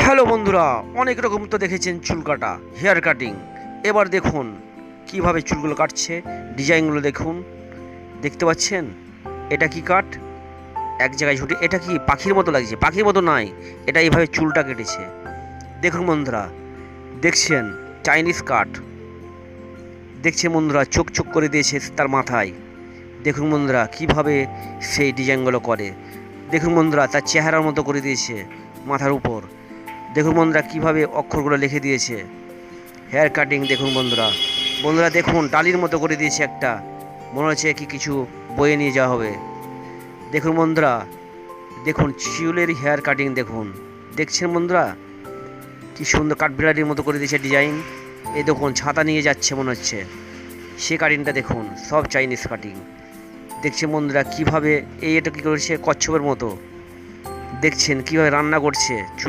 Hello বন্ধুরা, অনেক রকম তো দেখেছেন চুল কাটা, হেয়ার কাটিং। এবার দেখুন কিভাবে চুলগুলো কাটছে, ডিজাইনগুলো দেখুন। দেখতে পাচ্ছেন এটা কি কাট? এক জায়গায় ঝুটে, এটা কি পাখির মতো লাগছে? পাখির মতো নয়, এটা এইভাবে চুলটা কেটেছে। দেখুন বন্ধুরা, দেখছেন চাইনিজ কাট। দেখছে বন্ধুরা, চোখ চোখ করে দিয়েছে তার মাথায়। দেখুন বন্ধুরা কিভাবে সেই ডিজাইনগুলো করে। দেখুন বন্ধুরা, তার চেহারার মতো করে দিয়েছে মাথার উপর। দেখুন বন্ধুরা কিভাবে অক্ষরগুলো লিখে দিয়েছে। হেয়ার কাটিং দেখুন বন্ধুরা। বন্ধুরা দেখুন টালির মতো করে দিয়েছে একটা, মনে হচ্ছে কি কিছু বয়ে নিয়ে যাওয়া হবে। দেখুন বন্ধুরা, দেখুন চুলের হেয়ার কাটিং দেখুন। দেখছেন বন্ধুরা কি সুন্দর কাঠবিড়ালির মতো করে দিয়েছে ডিজাইন। এই দেখুন ছাতা নিয়ে যাচ্ছে মনে হচ্ছে, সে কাটিংটা দেখুন। সব চাইনিজ কাটিং। দেখছেন বন্ধুরা কিভাবে এটা কি করেছে কচ্ছপের মতো। দেখছেন কিভাবে রান্না করছে চুলে।